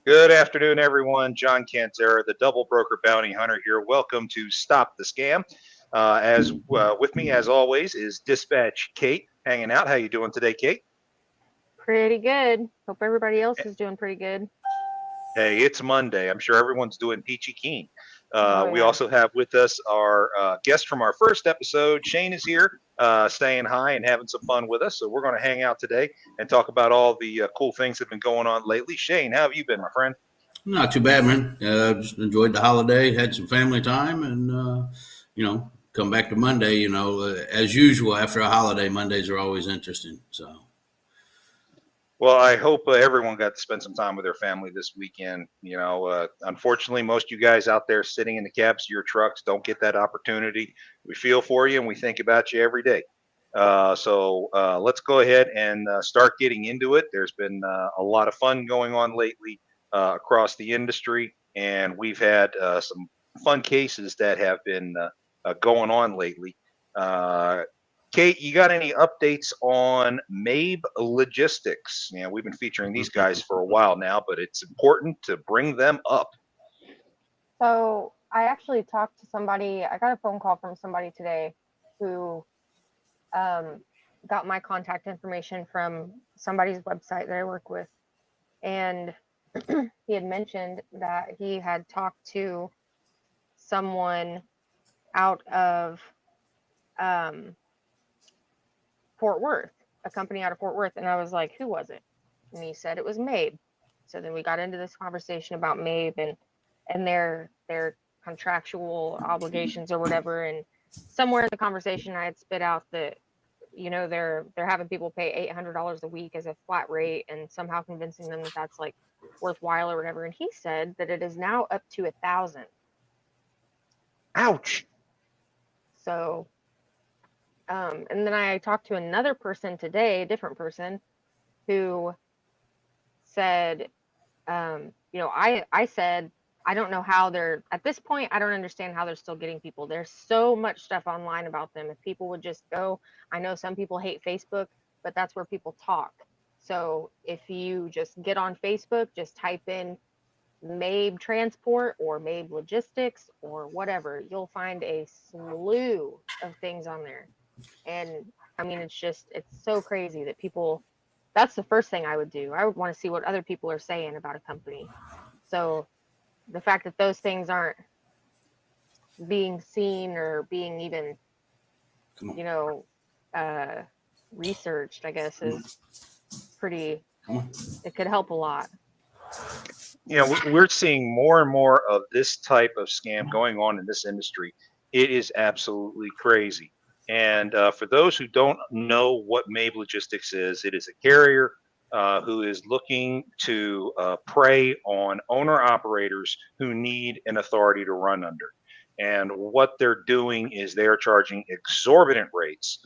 Good afternoon, everyone. John Cantera, the Double Broker Bounty Hunter here. Welcome to Stop the Scam. As with me, as always, is Dispatch Kate hanging out. How you doing today, Kate? Pretty good. Hope everybody else is doing pretty good. Hey, it's Monday. I'm sure everyone's doing peachy keen. Oh We yeah. also have with us our guest from our first episode. Shane is here, saying hi and having some fun with us. So we're going to hang out today and talk about all the cool things that have been going on lately. Shane, how have you been, my friend? Not too bad, man. Just enjoyed the holiday, had some family time, and come back to Monday. As usual after a holiday, Mondays are always interesting. So Well, I hope everyone got to spend some time with their family this weekend. Unfortunately, most of you guys out there sitting in the cabs of your trucks don't get that opportunity. We feel for you and we think about you every day. So let's go ahead and start getting into it. There's been a lot of fun going on lately across the industry, and we've had some fun cases that have been going on lately. Uh, Kate, you got any updates on Mabe Logistics? We've been featuring these guys for a while now, but it's important to bring them up. So I actually talked to somebody. I got a phone call from somebody today who got my contact information from somebody's website that I work with, and he had mentioned that he had talked to someone out of Fort Worth, a company out of Fort Worth, and I was like, who was it? And he said it was Mabe. So then we got into this conversation about Mabe and their contractual obligations or whatever. And somewhere in the conversation, I had spit out that they're having people pay $800 a week as a flat rate, and somehow convincing them that that's like worthwhile or whatever. And he said that it is now up to 1,000. Ouch. So and then I talked to another person today, a different person, who said, I said, I don't know how they're, at this point, I don't understand how they're still getting people. There's so much stuff online about them. If people would just go, I know some people hate Facebook, but that's where people talk. So if you just get on Facebook, just type in Mabe Transport or Mabe Logistics or whatever, you'll find a slew of things on there. And I mean, it's so crazy that people, that's the first thing I would do. I would want to see what other people are saying about a company. So the fact that those things aren't being seen or being even, researched, I guess, is pretty, it could help a lot. We're seeing more and more of this type of scam going on in this industry. It is absolutely crazy. And for those who don't know what Mabe Logistics is, it is a carrier who is looking to prey on owner operators who need an authority to run under. And what they're doing is they're charging exorbitant rates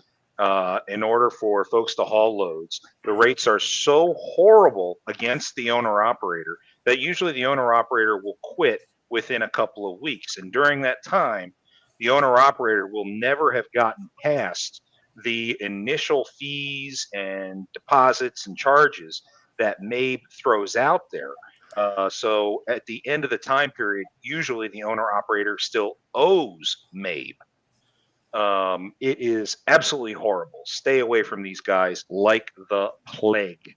in order for folks to haul loads. The rates are so horrible against the owner operator that usually the owner operator will quit within a couple of weeks. And during that time, the owner operator will never have gotten past the initial fees and deposits and charges that Mabe throws out there. So at the end of the time period, usually the owner operator still owes Mabe. It is absolutely horrible. Stay away from these guys like the plague.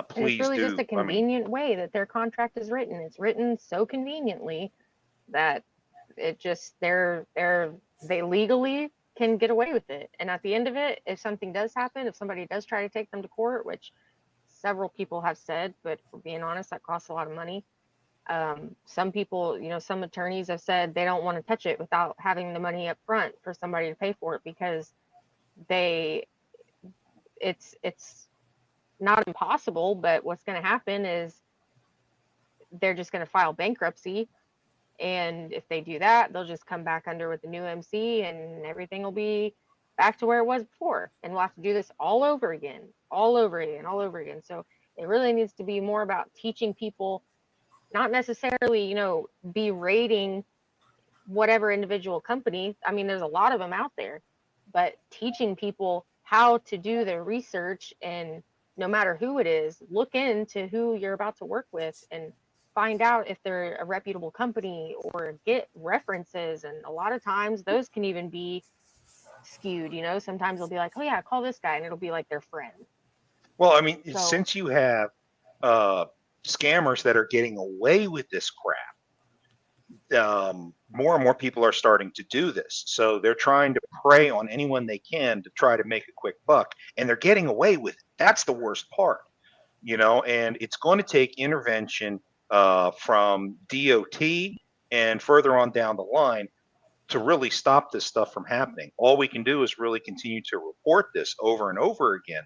Please it's really do. just a convenient way that their contract is written. It's written so conveniently that it just they legally can get away with it. And at the end of it, if something does happen, if somebody does try to take them to court, which several people have said, but for being honest, that costs a lot of money. Some people, some attorneys have said they don't want to touch it without having the money up front for somebody to pay for it, because it's not impossible, but what's going to happen is they're just going to file bankruptcy. And if they do that, they'll just come back under with the new MC and everything will be back to where it was before. And we'll have to do this all over again, all over again, all over again. So it really needs to be more about teaching people, not necessarily, berating whatever individual company. I mean, there's a lot of them out there, but teaching people how to do their research and no matter who it is, look into who you're about to work with and find out if they're a reputable company or get references. And a lot of times those can even be skewed. Sometimes they'll be like, oh yeah, call this guy, and it'll be like their friend. Well, I mean, So since you have uh, scammers that are getting away with this crap, more and more people are starting to do this. So they're trying to prey on anyone they can to try to make a quick buck, and they're getting away with it. That's the worst part, and it's going to take intervention from DOT and further on down the line to really stop this stuff from happening. All we can do is really continue to report this over and over again,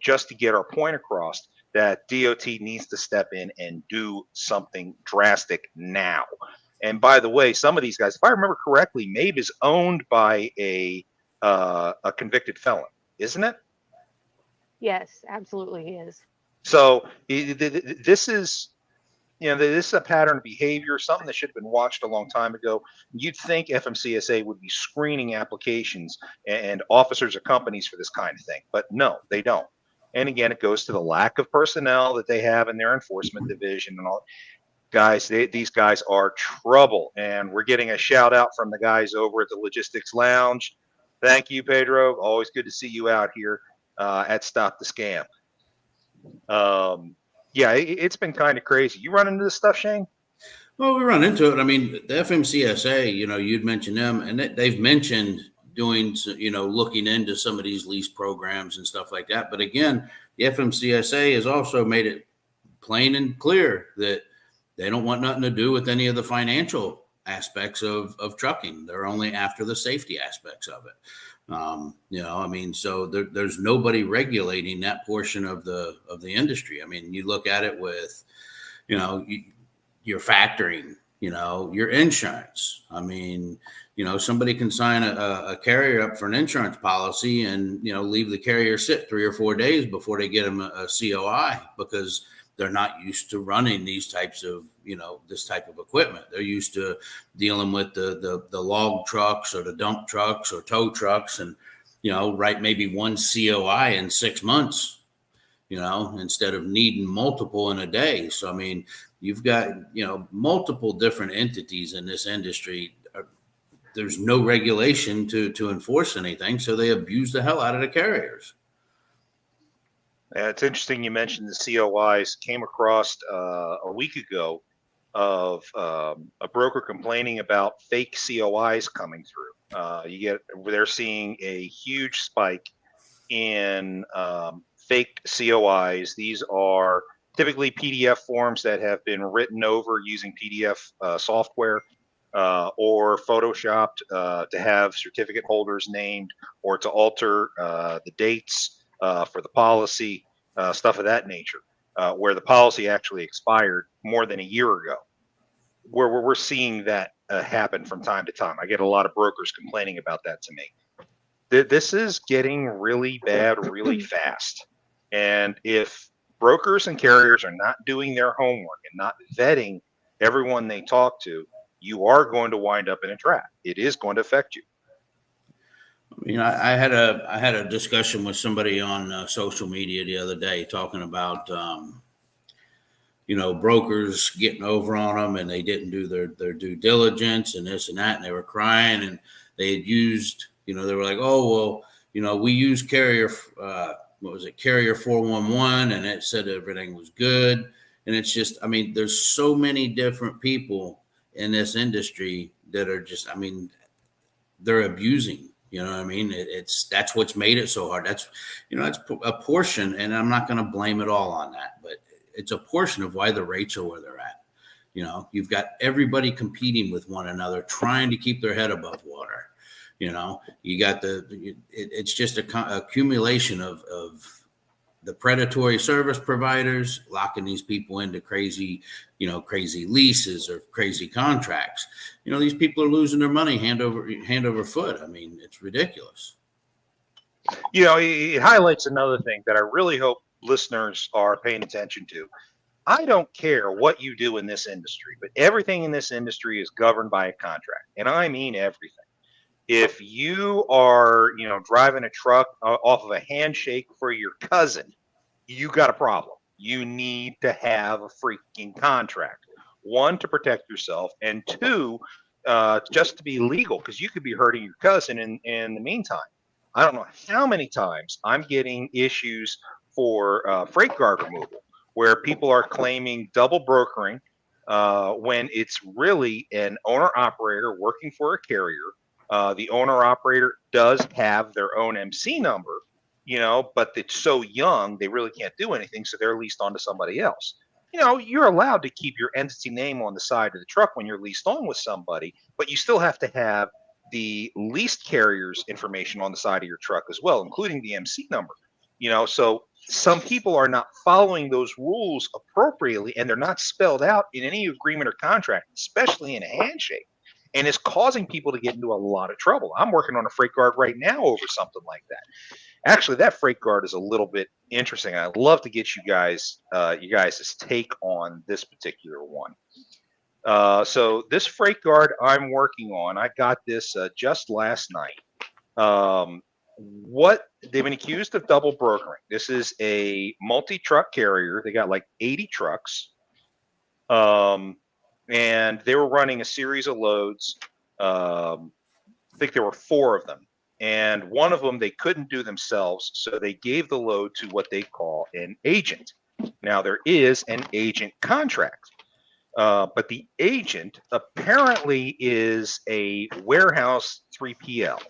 just to get our point across that DOT needs to step in and do something drastic now. And by the way, some of these guys, if I remember correctly, Mabe is owned by a convicted felon, isn't it? yes, absolutely he is. So this is this is a pattern of behavior, something that should have been watched a long time ago. You'd think FMCSA would be screening applications and officers of companies for this kind of thing, but no, they don't. And again, it goes to the lack of personnel that they have in their enforcement division and all. Guys, these guys are trouble, and we're getting a shout out from the guys over at the Logistics Lounge. Thank you, Pedro. Always good to see you out here at Stop the Scam. Yeah, it's been kind of crazy. You run into this stuff, Shane? Well, we run into it. I mean, the FMCSA, you'd mentioned them, and they've mentioned doing, looking into some of these lease programs and stuff like that. But again, the FMCSA has also made it plain and clear that they don't want nothing to do with any of the financial aspects of trucking. They're only after the safety aspects of it. So there's nobody regulating that portion of the industry. I mean, you look at it with, your factoring, your insurance. I mean, somebody can sign a carrier up for an insurance policy and, leave the carrier sit 3 or 4 days before they get them a COI because they're not used to running these types of, this type of equipment. They're used to dealing with the log trucks or the dump trucks or tow trucks and, write maybe one COI in 6 months, instead of needing multiple in a day. So, I mean, you've got, multiple different entities in this industry. There's no regulation to enforce anything. So they abuse the hell out of the carriers. It's interesting you mentioned the COIs. Came across a week ago of a broker complaining about fake COIs coming through. They're seeing a huge spike in fake COIs. These are typically PDF forms that have been written over using PDF software or photoshopped to have certificate holders named or to alter the dates for the policy, stuff of that nature, where the policy actually expired more than a year ago. Where we're seeing that happen from time to time. I get a lot of brokers complaining about that to me. This is getting really bad really fast. And if brokers and carriers are not doing their homework and not vetting everyone they talk to, you are going to wind up in a trap. It is going to affect you. I had a discussion with somebody on social media the other day talking about, brokers getting over on them and they didn't do their due diligence and this and that. And they were crying and they had used, they were like, oh, well, we use carrier, carrier 411 and it said everything was good. And it's just, I mean, there's so many different people in this industry that are just, I mean, they're abusing. You know what I mean? That's what's made it so hard. That's a portion, and I'm not going to blame it all on that, but it's a portion of why the rates are where they're at. You've got everybody competing with one another, trying to keep their head above water. You got it's just a accumulation of the predatory service providers locking these people into crazy leases or crazy contracts. These people are losing their money hand over foot. I mean, it's ridiculous. It highlights another thing that I really hope listeners are paying attention to. I don't care what you do in this industry, but everything in this industry is governed by a contract. And I mean everything. If you are, driving a truck off of a handshake for your cousin, you got a problem. You need to have a freaking contract. One, to protect yourself, and two, just to be legal, because you could be hurting your cousin in the meantime. I don't know how many times I'm getting issues for freight guard removal where people are claiming double brokering when it's really an owner operator working for a carrier. The owner operator does have their own MC number, but it's so young they really can't do anything, so they're leased on to somebody else. You're allowed to keep your entity name on the side of the truck when you're leased on with somebody, but you still have to have the leased carrier's information on the side of your truck as well, including the MC number. So some people are not following those rules appropriately, and they're not spelled out in any agreement or contract, especially in a handshake. And it's causing people to get into a lot of trouble. I'm working on a freight guard right now over something like that. Actually, that freight guard is a little bit interesting. I'd love to get you guys' take on this particular one. So this freight guard I'm working on, I got this just last night. What they've been accused of double brokering. This is a multi-truck carrier. They got like 80 trucks, and they were running a series of loads. I think there were 4 of them, and one of them they couldn't do themselves, so they gave the load to what they call an agent. Now there is an agent contract. But the agent apparently is a warehouse 3PL.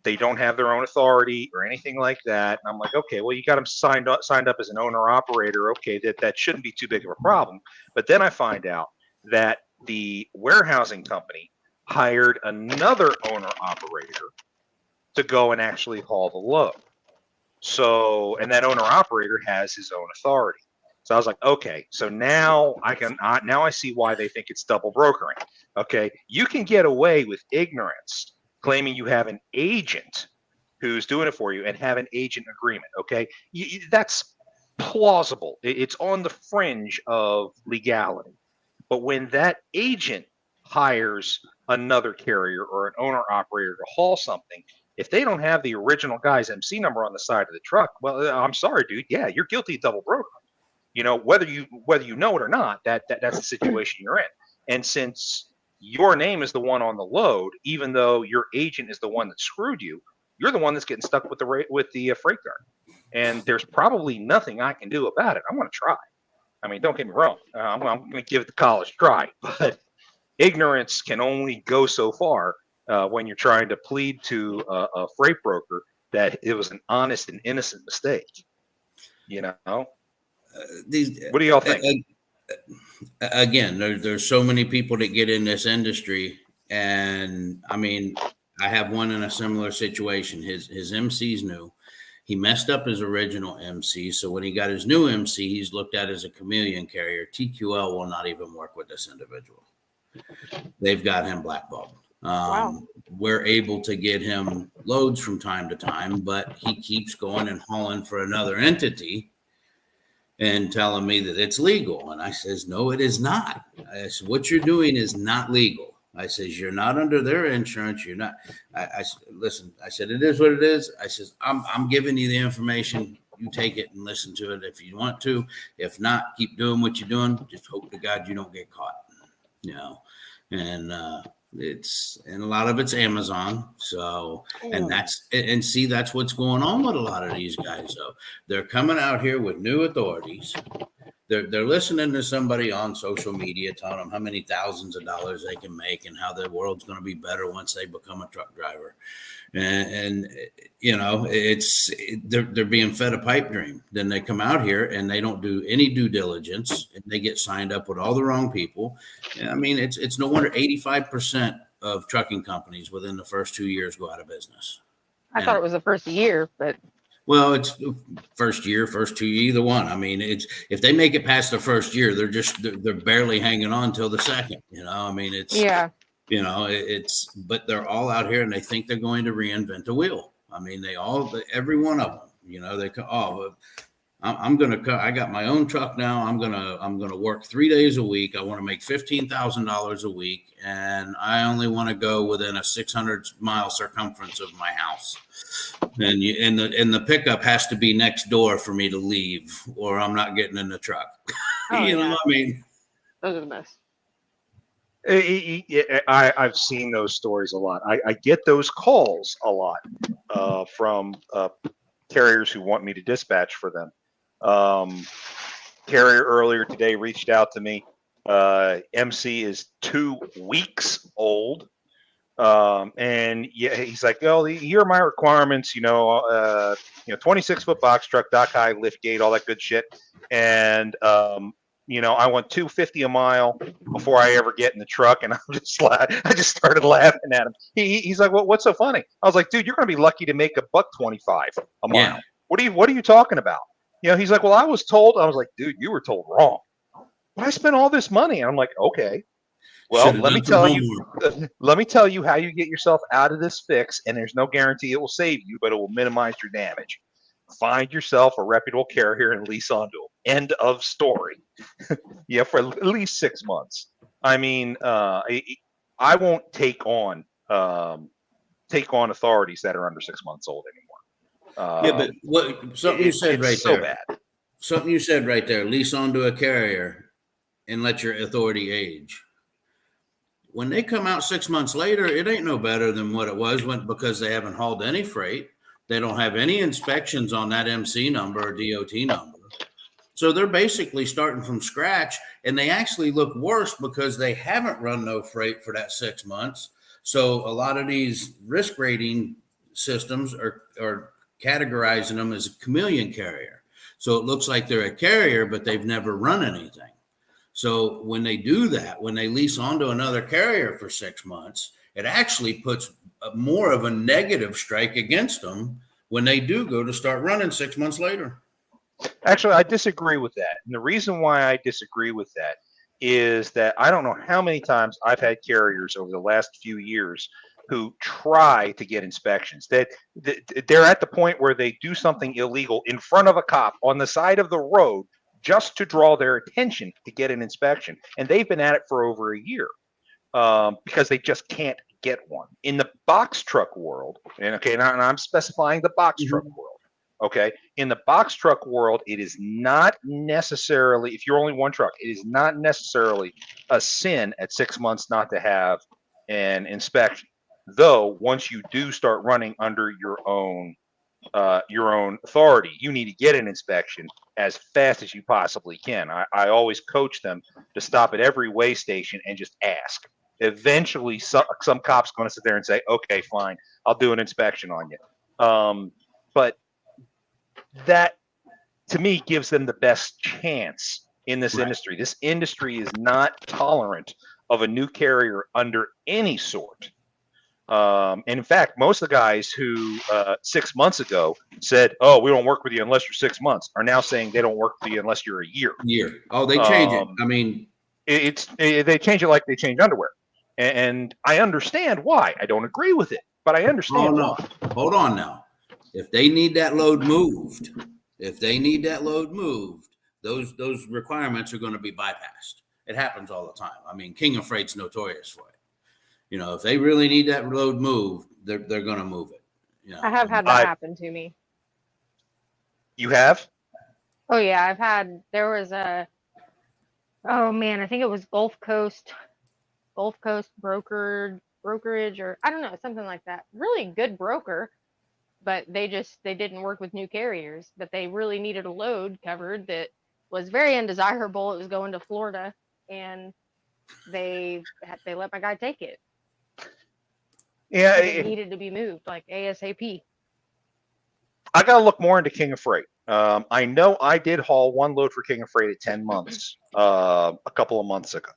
They don't have their own authority or anything like that. And I'm like, okay, well, you got them signed up as an owner operator. Okay, that shouldn't be too big of a problem. But then I find out that the warehousing company hired another owner operator to go and actually haul the load. So, and that owner operator has his own authority. So I was like, okay, so now I see why they think it's double brokering. Okay, you can get away with ignorance, claiming you have an agent who's doing it for you and have an agent agreement. Okay, that's plausible. It's on the fringe of legality. But when that agent hires another carrier or an owner operator to haul something, if they don't have the original guy's MC number on the side of the truck, well, I'm sorry, dude. Yeah, you're guilty of double brokering. Whether you know it or not, that's the situation you're in. And since your name is the one on the load, even though your agent is the one that screwed you, you're the one that's getting stuck with the freight guard. And there's probably nothing I can do about it. I'm going to try. I mean, don't get me wrong. I'm going to give it the college try, but ignorance can only go so far when you're trying to plead to a freight broker that it was an honest and innocent mistake. What do y'all think? Again, there's so many people that get in this industry, and I mean, I have one in a similar situation. His MC's new. He messed up his original MC, so when he got his new MC, he's looked at as a chameleon carrier. TQL will not even work with this individual. They've got him blackballed. Wow. We're able to get him loads from time to time, but he keeps going and hauling for another entity and telling me that it's legal. And I says, no, it is not. I said, what you're doing is not legal. I says, you're not under their insurance. You're not. I listen, I said, it is what it is. I says, I'm giving you the information. You take it and listen to it if you want to. If not, keep doing what you're doing. Just hope to God you don't get caught, and and a lot of it's Amazon. So, and that's what's going on with a lot of these guys. So they're coming out here with new authorities. They're listening to somebody on social media telling them how many thousands of dollars they can make and how the world's going to be better once they become a truck driver. And they're being fed a pipe dream. Then they come out here and they don't do any due diligence, and they get signed up with all the wrong people. I mean, it's no wonder 85% of trucking companies within the first 2 years go out of business. I thought it was the first year, but well, it's first year, first 2, either one. I mean, it's if they make it past the first year, they're barely hanging on till the second. I mean, it's but they're all out here and they think they're going to reinvent the wheel. I mean, every one of them. They I'm gonna cut. I got my own truck now. I'm gonna work 3 days a week. I want to make $15,000 a week, and I only want to go within a 600-mile circumference of my house. And the pickup has to be next door for me to leave, or I'm not getting in the truck. Oh, You know yeah. what I mean? Those are the best. I've seen those stories a lot. I get those calls a lot from carriers who want me to dispatch for them. Carrier earlier today reached out to me. MC is 2 weeks old. And yeah, he's like, oh, here are my requirements, 26-foot box truck, dock high, lift gate, all that good shit. And, I want 250 a mile before I ever get in the truck. And I just started laughing at him. He's like, well, what's so funny? I was like, dude, you're going to be lucky to make $1.25 a mile. Yeah. What are you talking about? He's like, well, I was told. I was like, dude, you were told wrong. But I spent all this money. And I'm like, okay. Well, let me tell you how you get yourself out of this fix, and there's no guarantee it will save you, but it will minimize your damage. Find yourself a reputable carrier and lease onto them. End of story. Yeah, for at least 6 months. I mean, I won't take on authorities that are under 6 months old anymore. Yeah, but something you said right so there. Bad. Something you said right there. Lease onto a carrier and let your authority age. When they come out 6 months later, it ain't no better than what it was because they haven't hauled any freight. They don't have any inspections on that MC number or DOT number. So they're basically starting from scratch, and they actually look worse because they haven't run no freight for that 6 months. So a lot of these risk rating systems are categorizing them as a chameleon carrier. So it looks like they're a carrier, but they've never run anything. So when they do that, when they lease onto another carrier for 6 months, it actually puts more of a negative strike against them when they do go to start running 6 months later. Actually, I disagree with that. And the reason why I disagree with that is that I don't know how many times I've had carriers over the last few years who try to get inspections. They're at the point where they do something illegal in front of a cop on the side of the road just to draw their attention to get an inspection. And they've been at it for over a year because they just can't get one. In the box truck world, and I'm specifying the box truck world, okay? In the box truck world, it is not necessarily, if you're only one truck, it is not necessarily a sin at 6 months not to have an inspection. Though, once you do start running under your own authority, you need to get an inspection as fast as you possibly can. I always coach them to stop at every weigh station and just ask. Eventually, some cop's going to sit there and say, okay, fine, I'll do an inspection on you. But that, to me, gives them the best chance in this industry. This industry is not tolerant of a new carrier under any sort. And in fact, most of the guys who 6 months ago said, "Oh, we don't work with you unless you're 6 months," are now saying they don't work with you unless you're a year. Oh, they change it. I mean, they change it like they change underwear, and I understand why. I don't agree with it, but I understand. Oh no, hold on now. If they need that load moved, those requirements are going to be bypassed. It happens all the time. I mean, King of Freight's notorious for it. If they really need that load moved, they're going to move it. I have had that happen to me. You have? Oh yeah, there was I think it was Gulf Coast brokerage, or I don't know, something like that. Really good broker, but they didn't work with new carriers, but they really needed a load covered that was very undesirable. It was going to Florida, and they let my guy take it. Yeah, it needed to be moved like ASAP. I got to look more into King of Freight. I know I did haul one load for King of Freight at 10 months a couple of months ago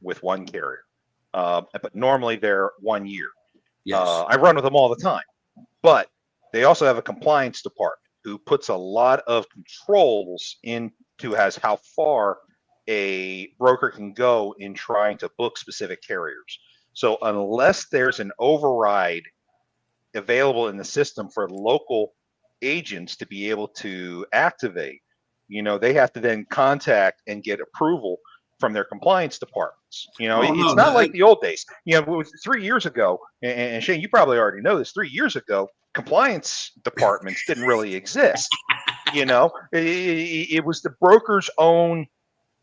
with one carrier. But normally they're 1 year. Yes. I run with them all the time. But they also have a compliance department who puts a lot of controls into as how far a broker can go in trying to book specific carriers. So unless there's an override available in the system for local agents to be able to activate, they have to then contact and get approval from their compliance departments. Oh It's no, not like the old days. It was 3 years ago, and Shane, you probably already know this. 3 years ago, compliance departments didn't really exist. It was the broker's own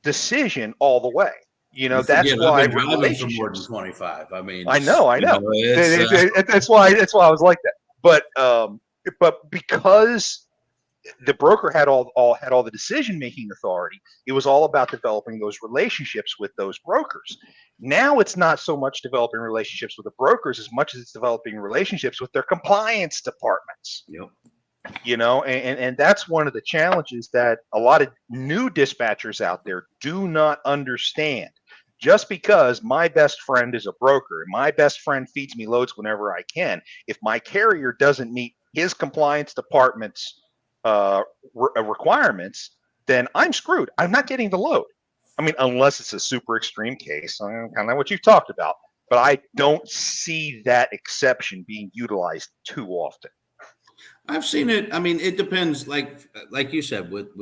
decision all the way. That's why I've been driving for more than relationships. 25. I mean, I know. it's That's why I was like that. But because the broker had all the decision making authority, it was all about developing those relationships with those brokers. Now it's not so much developing relationships with the brokers as much as it's developing relationships with their compliance departments. Yep. And that's one of the challenges that a lot of new dispatchers out there do not understand. Just because my best friend is a broker, and my best friend feeds me loads whenever I can, if my carrier doesn't meet his compliance department's requirements, then I'm screwed. I'm not getting the load. I mean, unless it's a super extreme case, kind of what you've talked about. But I don't see that exception being utilized too often. I've seen it. I mean, it depends. Like you said, with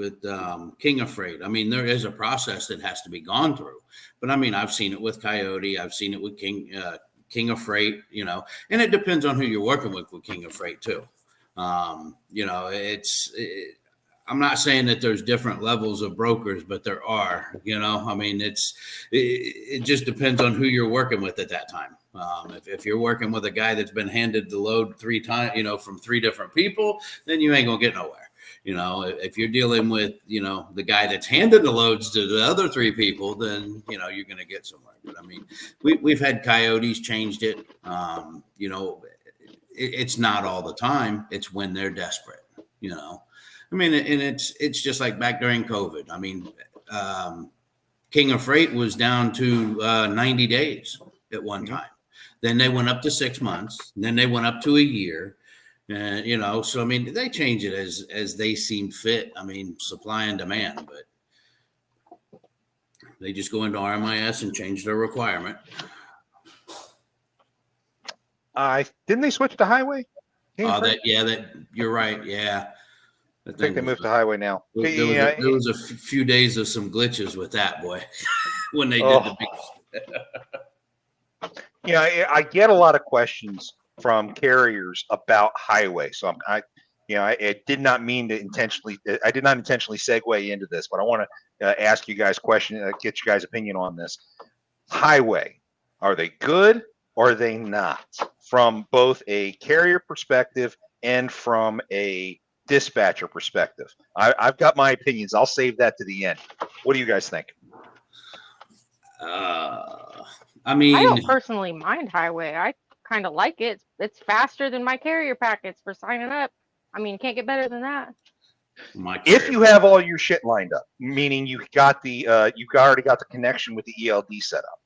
King of Freight. I mean, there is a process that has to be gone through. But I mean, I've seen it with Coyote. I've seen it with King of Freight. And it depends on who you're working with King of Freight too. I'm not saying that there's different levels of brokers, but there are. I mean, it just depends on who you're working with at that time. If you're working with a guy that's been handed the load 3 times, from 3 different people, then you ain't gonna get nowhere. If you're dealing with, the guy that's handed the loads to the other 3 people, then, you're going to get somewhere. But I mean, we've had Coyotes changed it. It's not all the time. It's when they're desperate, I mean, and it's just like back during COVID. I mean, King of Freight was down to 90 days at one time. Then they went up to 6 months. Then they went up to a year. So I mean, they change it as they seem fit. I mean, supply and demand, but they just go into RMIS and change their requirement. Didn't they switch to highway? You're right. Yeah. I think they moved to highway now. There was a few days of some glitches with that, boy, when they did the big. I get a lot of questions from carriers about highway. So I did not intentionally segue into this, but I want to ask you guys a question, get you guys' opinion on this. Highway, are they good or are they not? From both a carrier perspective and from a dispatcher perspective. I've got my opinions. I'll save that to the end. What do you guys think? I mean, I don't personally mind highway. I kind of like it. It's faster than my carrier packets for signing up. I mean, you can't get better than that. If you have all your shit lined up, meaning you've already got the connection with the ELD set up.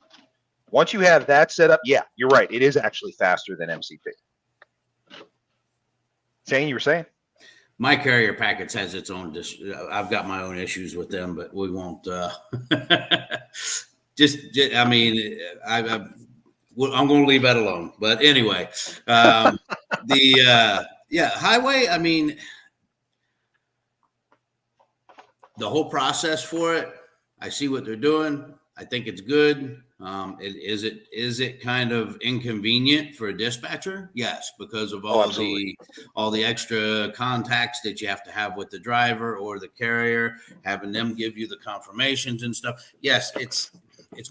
Once you have that set up, yeah, you're right. It is actually faster than MCP. Shane, you were saying? My carrier packets has its own. I've got my own issues with them, but we won't. I mean, I'm going to leave that alone. But anyway, highway. I mean, the whole process for it. I see what they're doing. I think it's good. Is it kind of inconvenient for a dispatcher? Yes, because of all the extra contacts that you have to have with the driver or the carrier, having them give you the confirmations and stuff. Yes, it's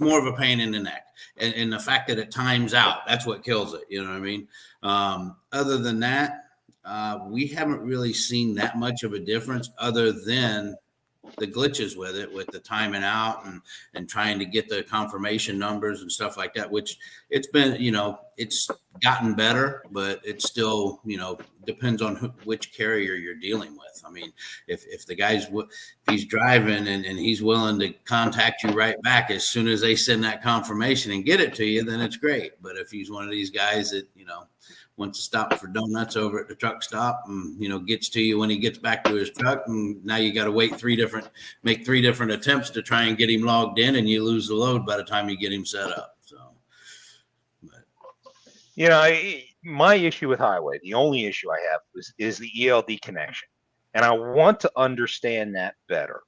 more of a pain in the neck, and the fact that it times out, that's what kills it. You know what I mean? Other than that, we haven't really seen that much of a difference, other than the glitches with it, with the timing out and trying to get the confirmation numbers and stuff like that, which it's been, it's gotten better, but it still, depends on which carrier you're dealing with. I mean, if the guy's, if he's driving and he's willing to contact you right back as soon as they send that confirmation and get it to you, then it's great. But if he's one of these guys that, wants to stop for donuts over at the truck stop and, gets to you when he gets back to his truck, and now you got to make 3 different attempts to try and get him logged in, and you lose the load by the time you get him set up. So, my issue with highway, the only issue I have is the ELD connection, and I want to understand that better.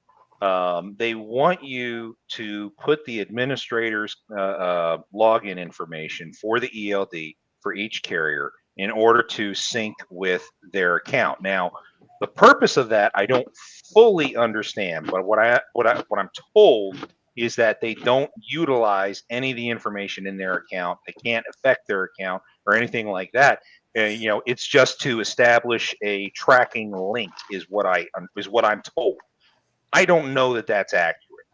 They want you to put the administrator's login information for the ELD for each carrier in order to sync with their account. Now, the purpose of that I don't fully understand, but what I'm told is that they don't utilize any of the information in their account. They can't affect their account or anything like that. It's just to establish a tracking link is what I'm told. I don't know that that's accurate.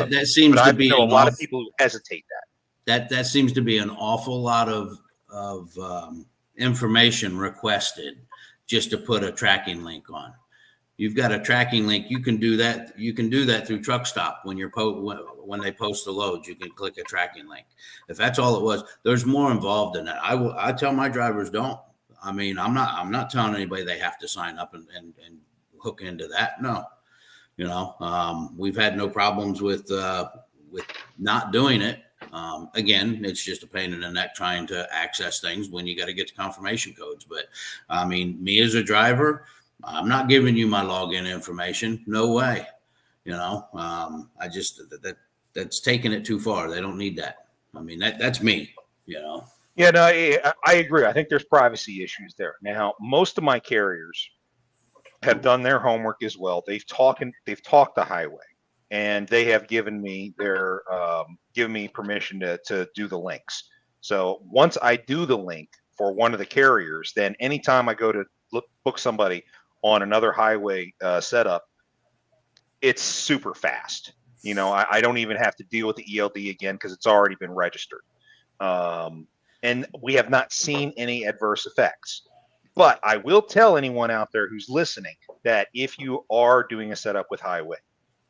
That seems but to I be know a lot of people who hesitate that seems to be an awful lot of information requested just to put a tracking link on. You've got a tracking link. You can do that. You can do that through Truck Stop when when they post the loads. You can click a tracking link. If that's all it was, there's more involved in that. I tell my drivers don't. I mean, I'm not telling anybody they have to sign up and hook into that. No, we've had no problems with not doing it. Again, it's just a pain in the neck trying to access things when you got to get the confirmation codes. But I mean, me as a driver, I'm not giving you my login information. No way. I just that's taking it too far. They don't need that. I mean, that's me. Yeah, no, I agree. I think there's privacy issues there. Now, most of my carriers have done their homework as well. They've talked to Highway, and they have given me permission to do the links. So once I do the link for one of the carriers, then anytime I go to book somebody on another highway setup, it's super fast. I don't even have to deal with the ELD again because it's already been registered. And we have not seen any adverse effects. But I will tell anyone out there who's listening that if you are doing a setup with Highway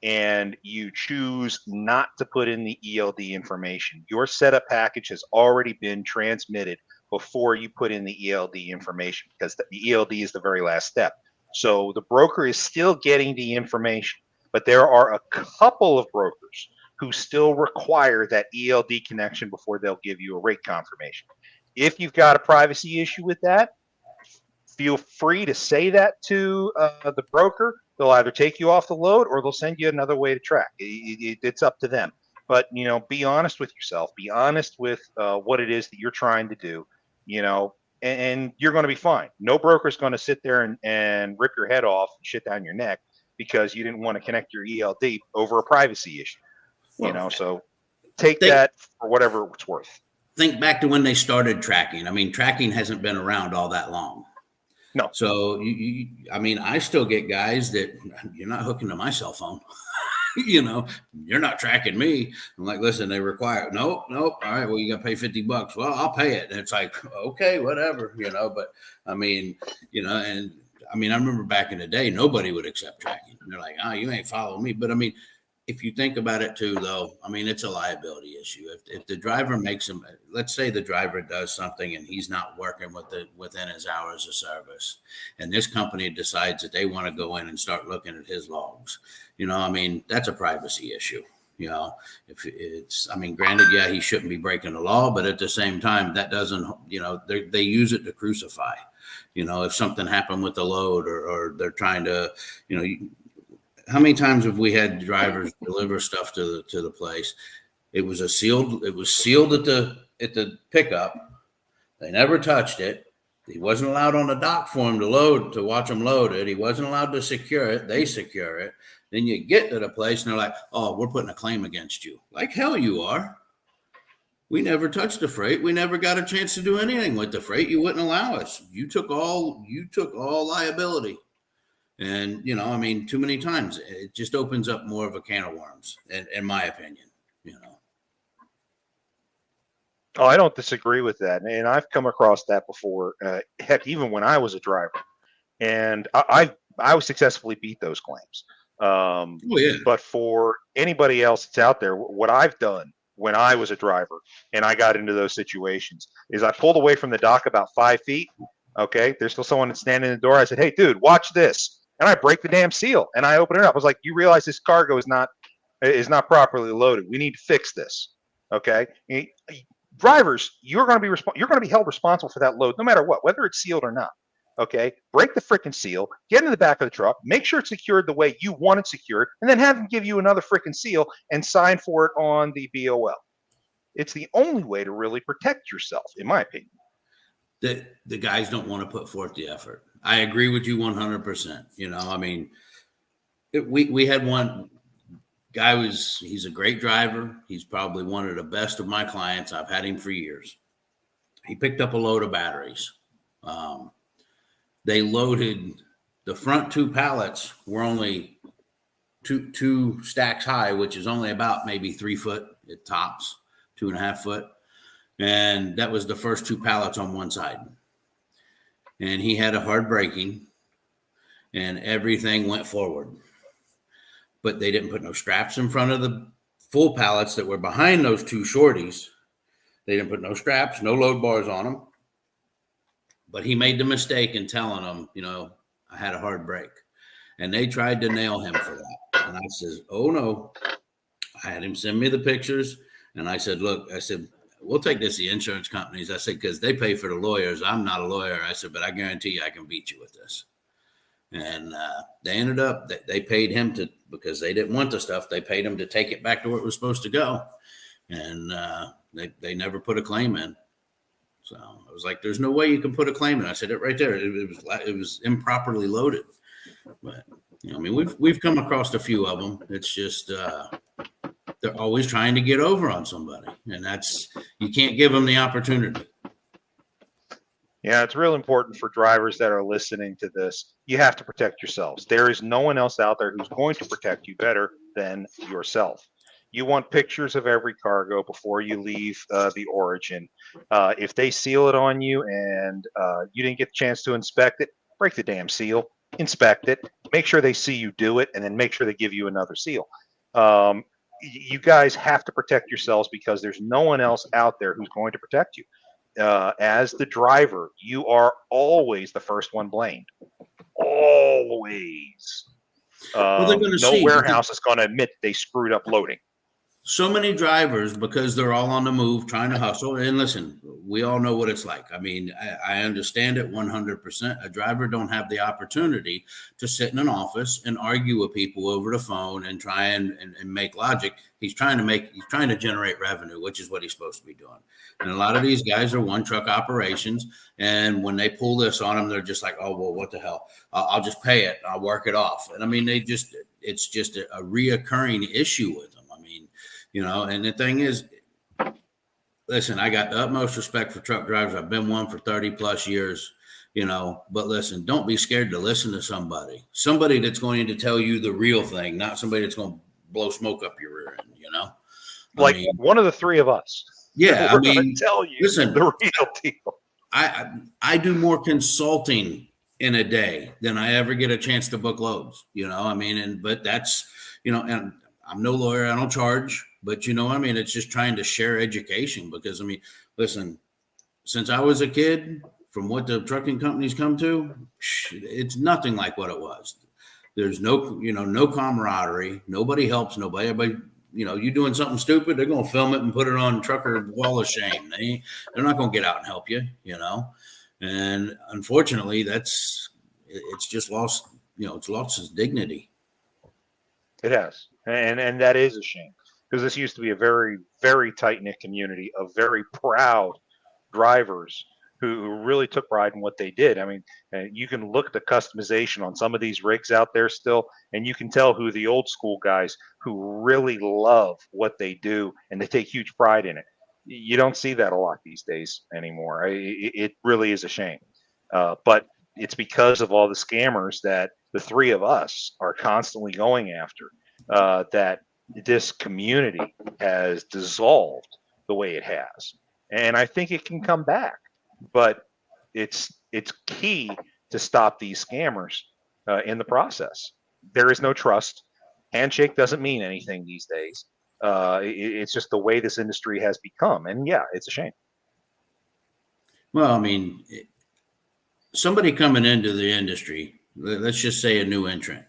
and you choose not to put in the ELD information, your setup package has already been transmitted before you put in the ELD information, because the ELD is the very last step. So the broker is still getting the information, but there are a couple of brokers who still require that ELD connection before they'll give you a rate confirmation. If you've got a privacy issue with that, feel free to say that to the broker. They'll either take you off the load or they'll send you another way to track. It's up to them. But, be honest with yourself. Be honest with what it is that you're trying to do, and you're going to be fine. No broker is going to sit there and rip your head off and shit down your neck because you didn't want to connect your ELD over a privacy issue. So take that for whatever it's worth. Think back to when they started tracking. I mean, tracking hasn't been around all that long. No. So, I still get guys that you're not hooking to my cell phone. You're not tracking me. I'm like, listen, they require, nope. All right, well, you got to pay $50. Well, I'll pay it. And it's like, okay, whatever, but I remember back in the day, nobody would accept tracking. And they're like, oh, you ain't following me. But if you think about it too, though, it's a liability issue. If the driver let's say the driver does something and he's not working within his hours of service, and this company decides that they want to go in and start looking at his logs, that's a privacy issue. If it's, granted, yeah, he shouldn't be breaking the law, but at the same time, that doesn't, they use it to crucify. If something happened with the load or they're trying to, how many times have we had drivers deliver stuff to the place? It was sealed at the pickup. They never touched it. He wasn't allowed on the dock for him to watch them load it. He wasn't allowed to secure it. They secure it. Then you get to the place and they're like, oh, we're putting a claim against you. Like hell you are. We never touched the freight. We never got a chance to do anything with the freight. You wouldn't allow us. You took all liability. And, too many times it just opens up more of a can of worms, in my opinion, Oh, I don't disagree with that. And I've come across that before. Heck, even when I was a driver, and I successfully beat those claims. Yeah. But for anybody else that's out there, what I've done when I was a driver and I got into those situations is I pulled away from the dock about 5 feet. Okay. There's still someone that's standing in the door. I said, hey, dude, watch this. And I break the damn seal and I open it up. I was like, you realize this cargo is not properly loaded. We need to fix this. Okay. Drivers, you're going to be held responsible for that load, no matter what, whether it's sealed or not. Okay, break the freaking seal, get in the back of the truck, make sure it's secured the way you want it secured, and then have them give you another freaking seal and sign for it on the BOL. It's the only way to really protect yourself, in my opinion. The guys don't want to put forth the effort. I agree with you 100%. You know, I mean, we had one guy he's a great driver. He's probably one of the best of my clients. I've had him for years. He picked up a load of batteries. They loaded the front 2 pallets were only two stacks high, which is only about maybe 3 foot at tops, 2.5 foot. And that was the first 2 pallets on one side. And he had a hard braking and everything went forward. But they didn't put no straps in front of the full pallets that were behind those 2 shorties. They didn't put no straps, no load bars on them. But he made the mistake in telling them, you know, I had a hard brake. And they tried to nail him for that. And I says, oh, no. I had him send me the pictures. And I said, look, I said, we'll take this to the insurance companies. I said, because they pay for the lawyers. I'm not a lawyer. I said, but I guarantee you I can beat you with this. And they ended up, they paid him because they didn't want the stuff. They paid him to take it back to where it was supposed to go. And they never put a claim in. So I was like, there's no way you can put a claim in. I said it right there. It was improperly loaded. But, you know, I mean, we've come across a few of them. It's just, they're always trying to get over on somebody. And you can't give them the opportunity. Yeah, it's real important for drivers that are listening to this. You have to protect yourselves. There is no one else out there who's going to protect you better than yourself. You want pictures of every cargo before you leave the origin. If they seal it on you and you didn't get the chance to inspect it, break the damn seal, inspect it, make sure they see you do it, and then make sure they give you another seal. You guys have to protect yourselves because there's no one else out there who's going to protect you. As the driver, you are always the first one blamed. Always. No warehouse is going to admit they screwed up loading. So many drivers, because they're all on the move trying to hustle. And listen, we all know what it's like. I mean, I understand it 100%. A driver don't have the opportunity to sit in an office and argue with people over the phone and try and make logic. He's trying to generate revenue, which is what he's supposed to be doing. And a lot of these guys are one truck operations. And when they pull this on them, they're just like, oh, well, what the hell? I'll just pay it. I'll work it off. And I mean, it's just a reoccurring issue with them. You know, and the thing is, listen, I got the utmost respect for truck drivers. I've been one for 30 plus years, you know, but listen, don't be scared to listen to somebody that's going to tell you the real thing, not somebody that's going to blow smoke up your rear end, you know, one of the 3 of us. Yeah. We're going to tell you the real deal. I do more consulting in a day than I ever get a chance to book loads, you know, I mean, but that's, you know, and I'm no lawyer. I don't charge. But, you know, I mean, it's just trying to share education because, I mean, listen, since I was a kid, from what the trucking companies come to, it's nothing like what it was. There's no camaraderie. Nobody helps nobody. Everybody, you know, you doing something stupid, they're going to film it and put it on Trucker Wall of Shame. They're not going to get out and help you, you know. And unfortunately, it's just lost, you know, it's lost its dignity. It has. And that is a shame. Because this used to be a very, very tight-knit community of very proud drivers who really took pride in what they did. I mean, you can look at the customization on some of these rigs out there still, and you can tell who the old school guys who really love what they do, and they take huge pride in it. You don't see that a lot these days anymore. It really is a shame. But it's because of all the scammers that the 3 of us are constantly going after that this community has dissolved the way it has. And I think it can come back, but it's key to stop these scammers in the process. There is no trust. Handshake doesn't mean anything these days. It's just the way this industry has become. And yeah, it's a shame. Well, I mean, somebody coming into the industry, let's just say a new entrant,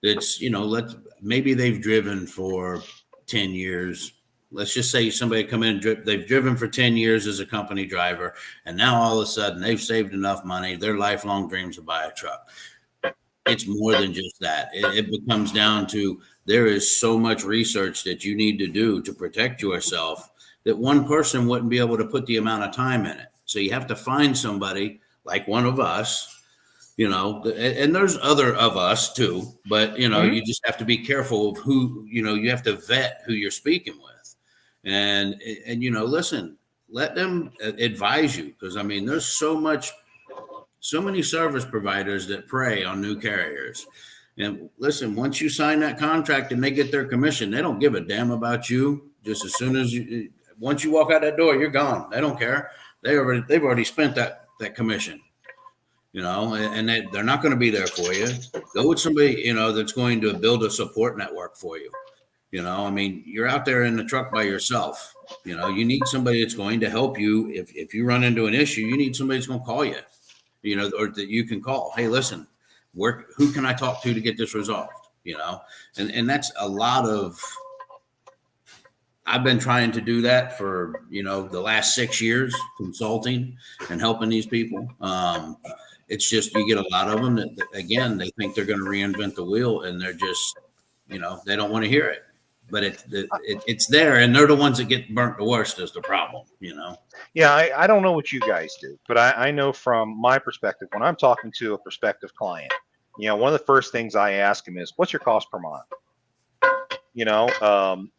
that's, you know, maybe they've driven for 10 years, let's just say somebody come in, they've driven for 10 years as a company driver, and now all of a sudden they've saved enough money, their lifelong dreams to buy a truck. It's more than just that. It becomes down to, there is so much research that you need to do to protect yourself that one person wouldn't be able to put the amount of time in it. So you have to find somebody like one of us, and there's other of us too, but you just have to be careful of who, you have to vet who you're speaking with, and listen, let them advise you. Because I mean, there's so many service providers that prey on new carriers. And listen, once you sign that contract and they get their commission, they don't give a damn about you. Just as soon as once you walk out that door, you're gone. They don't care. They've already spent that commission, and they're not going to be there for you. Go with somebody, that's going to build a support network for you. I mean, you're out there in the truck by yourself. You need somebody that's going to help you. If you run into an issue, you need somebody that's going to call you. Or that you can call. Hey, listen, who can I talk to get this resolved? And that's a lot of. I've been trying to do that for the last 6 years, consulting and helping these people. It's just, you get a lot of them that again, they think they're going to reinvent the wheel, and they're just they don't want to hear it. But it's there, and they're the ones that get burnt the worst is the problem, Yeah, I don't know what you guys do, but I know from my perspective, when I'm talking to a prospective client, one of the first things I ask them is, what's your cost per mile?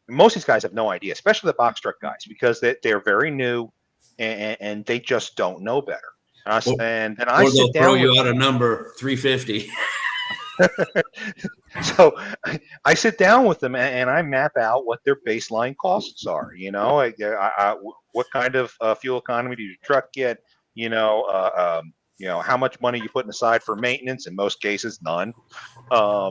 Most of these guys have no idea, especially the box truck guys, because they're very new and they just don't know better. And I or sit they'll down throw you out a number 350. So I sit down with them and I map out what their baseline costs are. What kind of fuel economy do your truck get? How much money you putting aside for maintenance? In most cases, none. All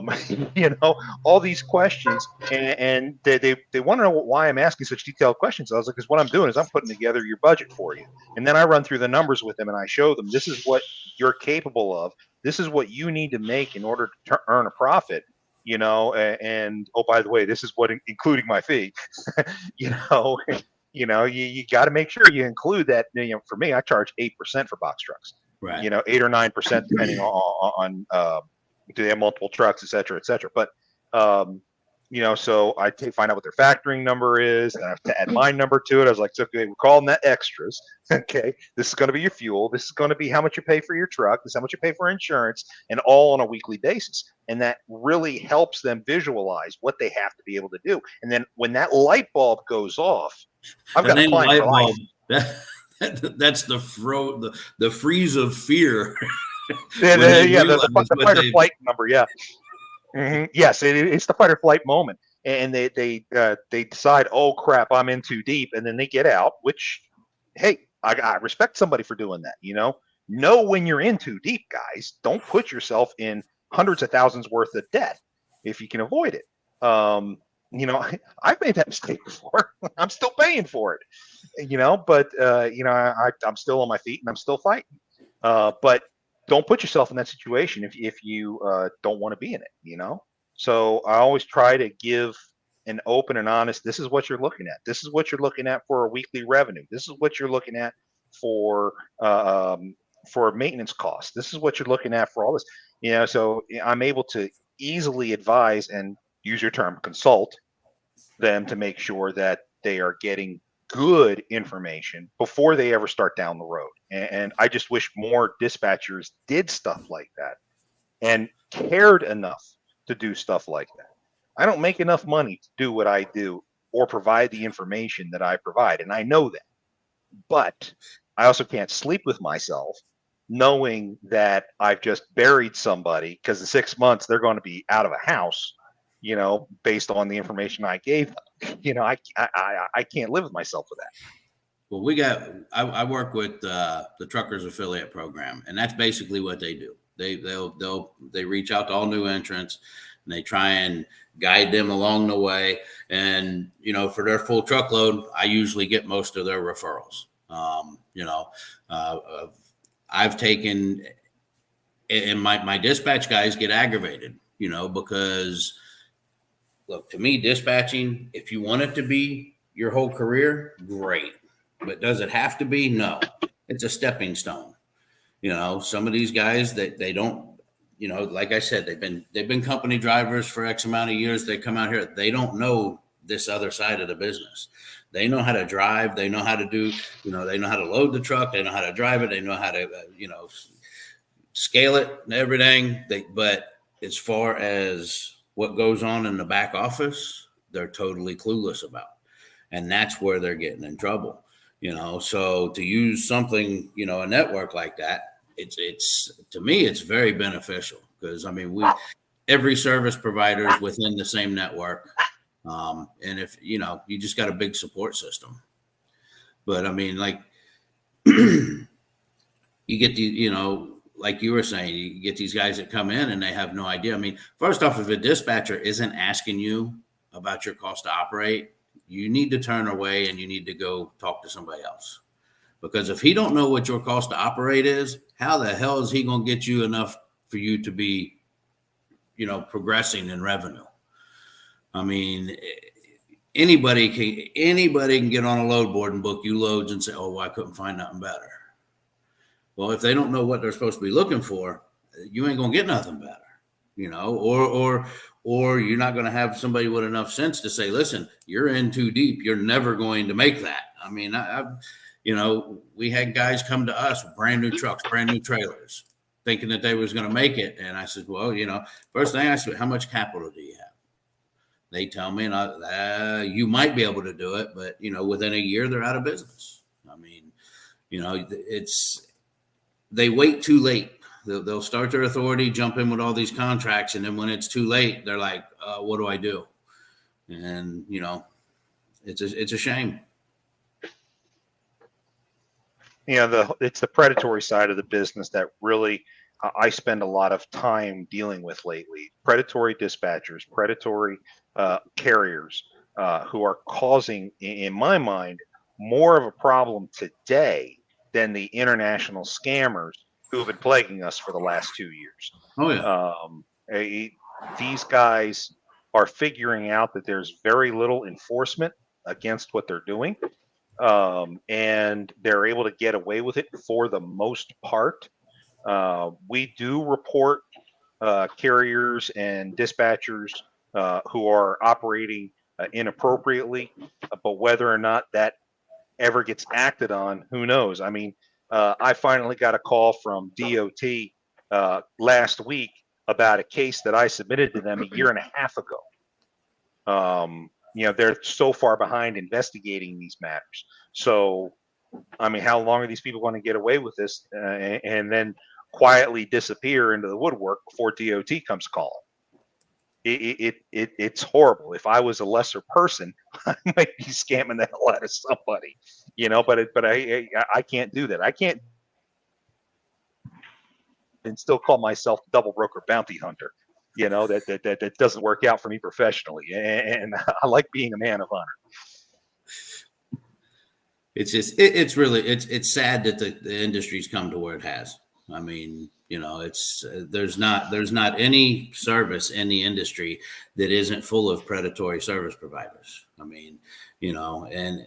these questions, and they want to know why I'm asking such detailed questions. I was like, because what I'm doing is I'm putting together your budget for you, and then I run through the numbers with them and I show them, this is what you're capable of. This is what you need to make in order to earn a profit. And oh, by the way, this is what including my fee. You got to make sure you include that. For me, I charge 8% for box trucks. Right. 8 or 9% depending on do they have multiple trucks, et cetera, et cetera. But so I find out what their factoring number is, and I have to add my number to it. I was like, okay, we're calling that extras. Okay, this is going to be your fuel. This is going to be how much you pay for your truck. This is how much you pay for insurance, and all on a weekly basis. And that really helps them visualize what they have to be able to do. And then when that light bulb goes off, I've got a client for life. That's the freeze of fear. The fight or flight number. Yeah. Mm-hmm. Yes, it's the fight or flight moment, and they decide, oh crap, I'm in too deep, and then they get out. Which, hey, I respect somebody for doing that. Know when you're in too deep, guys. Don't put yourself in hundreds of thousands worth of debt if you can avoid it. I've made that mistake before. I'm still paying for it. But I'm still on my feet and I'm still fighting. But don't put yourself in that situation if you don't want to be in it, So I always try to give an open and honest, this is what you're looking at. This is what you're looking at for a weekly revenue. This is what you're looking at for maintenance costs. This is what you're looking at for all this, so I'm able to easily advise and use your term, consult them to make sure that they are getting good information before they ever start down the road. And I just wish more dispatchers did stuff like that and cared enough to do stuff like that. I don't make enough money to do what I do or provide the information that I provide, and I know that. But I also can't sleep with myself knowing that I've just buried somebody because in 6 months they're going to be out of a house, based on the information I gave them. I can't live with myself with that. Well, I work with the Truckers Affiliate Program, and that's basically what they do. They reach out to all new entrants, and they try and guide them along the way. And for their full truckload, I usually get most of their referrals. I've taken, and my dispatch guys get aggravated, because look, to me, dispatching, if you want it to be your whole career, great. But does it have to be? No. It's a stepping stone. You know, some of these guys that they don't, you know, like I said, they've been company drivers for X amount of years. They come out here, they don't know this other side of the business. They know how to drive. They know how to do, you know, they know how to load the truck. They know how to drive it. They know how to, you know, scale it and everything. But as far as what goes on in the back office, they're totally clueless about. And that's where they're getting in trouble, you know. So to use something, you know, a network like that, it's to me, it's very beneficial because I mean, every service provider is within the same network. And if, you know, you just got a big support system. But I mean, like, you get the, you know, like you were saying, you get these guys that come in and they have no idea. I mean, first off, if a dispatcher isn't asking you about your cost to operate, you need to turn away and you need to go talk to somebody else. Because if he don't know what your cost to operate is, how the hell is he going to get you enough for you to be, you know, progressing in revenue? I mean, anybody can get on a load board and book you loads and say, oh, well, I couldn't find nothing better. Well, if they don't know what they're supposed to be looking for, you ain't going to get nothing better, you know, or you're not going to have somebody with enough sense to say, listen, you're in too deep. You're never going to make that. I mean, you know, we had guys come to us with brand new trucks, brand new trailers, thinking that they was going to make it. And I said, well, you know, first thing I said, how much capital do you have? They tell me, and you might be able to do it, but, you know, within a year, they're out of business. I mean, you know, they wait too late. They'll start their authority, jump in with all these contracts, and then when it's too late, they're like, what do I do? And, you know, it's a shame. Yeah, it's the predatory side of the business that really I spend a lot of time dealing with lately. Predatory dispatchers, predatory carriers who are causing, in my mind, more of a problem today than the international scammers who have been plaguing us for the last 2 years. Oh, yeah. These guys are figuring out that there's very little enforcement against what they're doing. And they're able to get away with it for the most part. We do report carriers and dispatchers who are operating inappropriately, but whether or not that ever gets acted on, who knows? I mean, I finally got a call from DOT last week about a case that I submitted to them a year and a half ago. You know, they're so far behind investigating these matters. So, I mean, how long are these people going to get away with this and then quietly disappear into the woodwork before DOT comes calling? It's horrible. If I was a lesser person, I might be scamming the hell out of somebody, you know. But I can't do that. I can't and still call myself double broker bounty hunter. You know, that doesn't work out for me professionally, and I like being a man of honor. It's just it's sad that the industry's come to where it has. I mean, you know, it's there's not any service in the industry that isn't full of predatory service providers. I mean, you know, and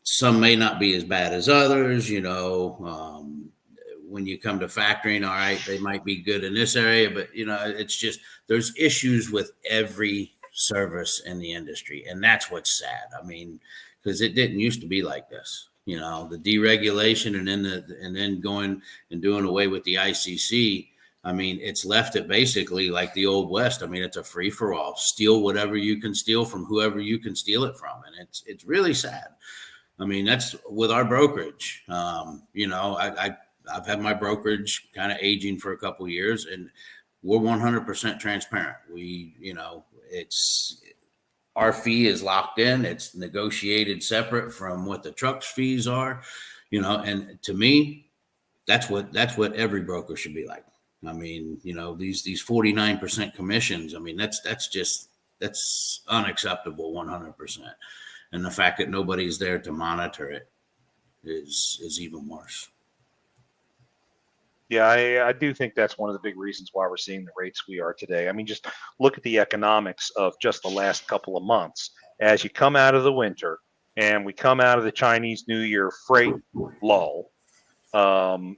some may not be as bad as others, you know. When you come to factoring, all right, they might be good in this area, but, you know, it's just there's issues with every service in the industry. And that's what's sad. I mean, because it didn't used to be like this, you know, the deregulation and then going and doing away with the ICC. I mean, it's left it basically like the old West. I mean, it's a free for all. Steal whatever you can steal from whoever you can steal it from. And it's really sad. I mean, that's with our brokerage. You know, I've had my brokerage kind of aging for a couple of years, and we're 100% transparent. We, you know, our fee is locked in. It's negotiated separate from what the truck's fees are, you know, and to me, that's what every broker should be like. I mean, you know, these 49% commissions. I mean, that's unacceptable 100%. And the fact that nobody's there to monitor it is even worse. Yeah, I do think that's one of the big reasons why we're seeing the rates we are today. I mean, just look at the economics of just the last couple of months as you come out of the winter and we come out of the Chinese New Year freight lull, um,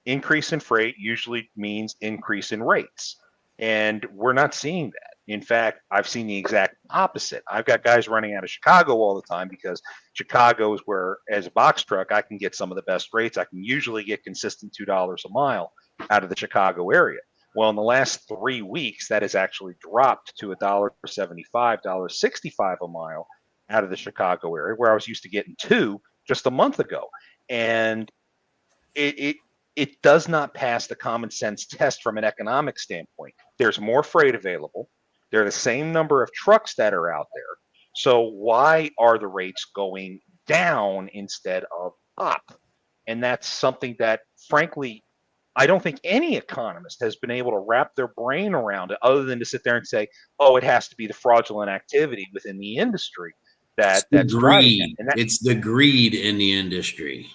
increase in freight usually means increase in rates. And we're not seeing that. In fact, I've seen the exact opposite. I've got guys running out of Chicago all the time because Chicago is where, as a box truck, I can get some of the best rates. I can usually get consistent $2 a mile out of the Chicago area. Well, in the last 3 weeks, that has actually dropped to $1.75, $1.65 a mile out of the Chicago area, where I was used to getting two just a month ago. And it does not pass the common sense test from an economic standpoint. There's more freight available. There are the same number of trucks that are out there. So why are the rates going down instead of up? And that's something that, frankly, I don't think any economist has been able to wrap their brain around it, other than to sit there and say, oh, it has to be the fraudulent activity within the industry that's driving it. It's the greed in the industry.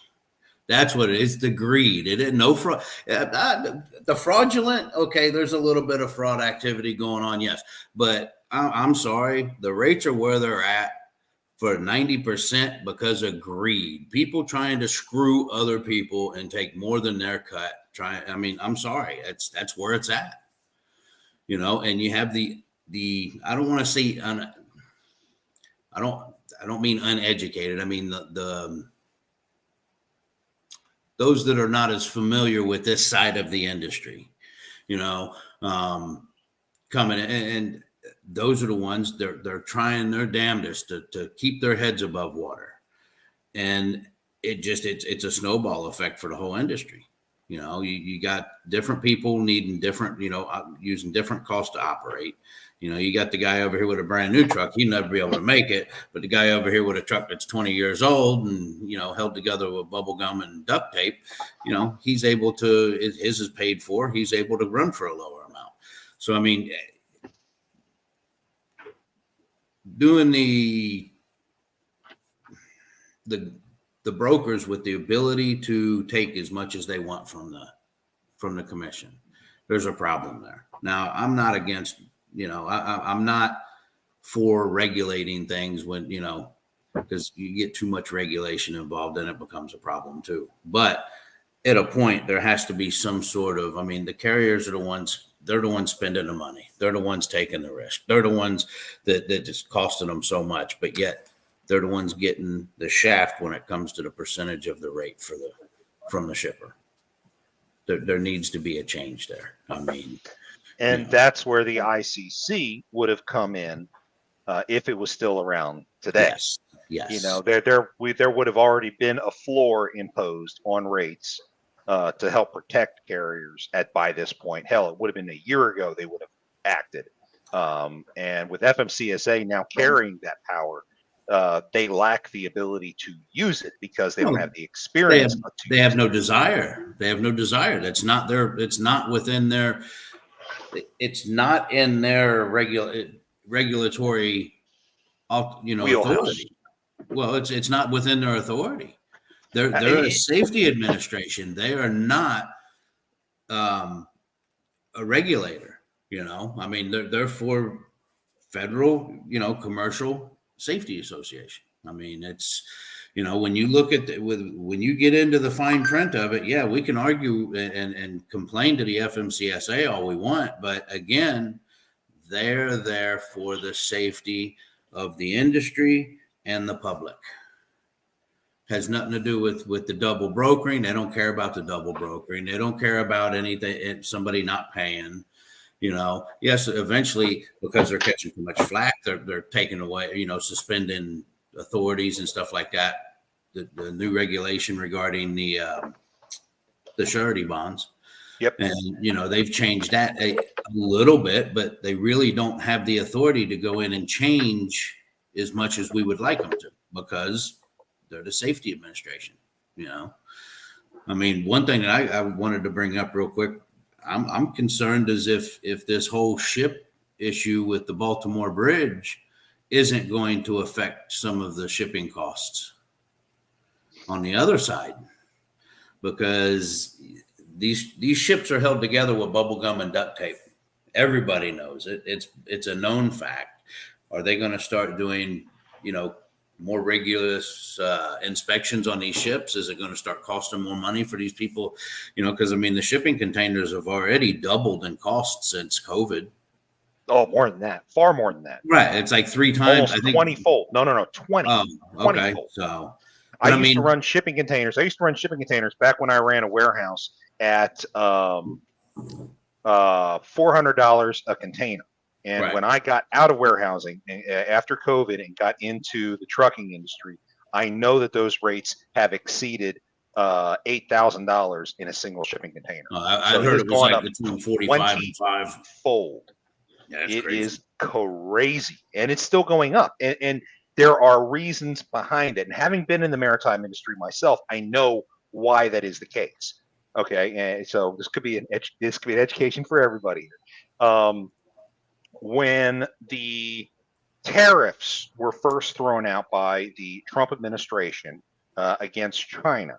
That's what it is. The greed. It no fraud. The fraudulent. Okay, there's a little bit of fraud activity going on. Yes, but I'm sorry. The rates are where they're at for 90% because of greed. People trying to screw other people and take more than their cut. I'm sorry. That's where it's at. And you have the. I don't want to say. I don't mean uneducated. I mean the those that are not as familiar with this side of the industry, coming in, and those are the ones they're trying their damnedest to keep their heads above water. And it's a snowball effect for the whole industry. You got different people needing different, using different costs to operate. You got the guy over here with a brand new truck. He'd never be able to make it. But the guy over here with a truck that's 20 years old and, held together with bubble gum and duct tape, he's able to, his is paid for. He's able to run for a lower amount. So, doing the brokers with the ability to take as much as they want from the commission, there's a problem there. Now, I'm not against, I'm not for regulating things when, because you get too much regulation involved and it becomes a problem too. But at a point, there has to be some sort of, the carriers are they're the ones spending the money. They're the ones taking the risk. They're the ones that just costing them so much, but yet they're the ones getting the shaft when it comes to the percentage of the rate from the shipper. There needs to be a change there. And that's where the ICC would have come in if it was still around today. Yes. There would have already been a floor imposed on rates to help protect carriers by this point. Hell, it would have been a year ago they would have acted. And with FMCSA now carrying that power, they lack the ability to use it because they don't have the experience. They have no desire. They have no desire. It's not within their. It's not in their regulatory, authority. Well, it's not within their authority. They're a safety administration. They are not a regulator. They're for federal, commercial safety association. It's, when you look at when you get into the fine print of it, yeah, we can argue and complain to the FMCSA all we want, but again, they're there for the safety of the industry and the public. Has nothing to do with the double brokering. They don't care about the double brokering. They don't care about anything, somebody not paying. Yes, eventually, because they're catching too much flack, they're taking away, suspending authorities and stuff like that. The new regulation regarding the surety bonds. Yep. And, they've changed that a little bit, but they really don't have the authority to go in and change as much as we would like them to, because they're the safety administration. One thing that I wanted to bring up real quick, I'm concerned as if this whole ship issue with the Baltimore Bridge isn't going to affect some of the shipping costs on the other side, because these ships are held together with bubble gum and duct tape. Everybody knows it. It's a known fact. Are they going to start doing, you know, more rigorous inspections on these ships? Is it going to start costing more money for these people? You know, because I mean, the shipping containers have already doubled in cost since COVID. Oh, more than that, far more than that. Right. It's like 3 times. Almost I think 20-fold. No, 20. Oh, 20 okay. fold. So, I but used to run shipping containers. I used to run shipping containers back when I ran a warehouse at $400 a container. And right. when I got out of warehousing after COVID and got into the trucking industry, I know that those rates have exceeded $8,000 in a single shipping container. I So it heard has it was gone like up between 45 and 5. 20-fold. Yeah, that's It crazy. is crazy, and it's still going up. And there are reasons behind it. And having been in the maritime industry myself, I know why that is the case. Okay, and so this could be an education for everybody here. When the tariffs were first thrown out by the Trump administration against China,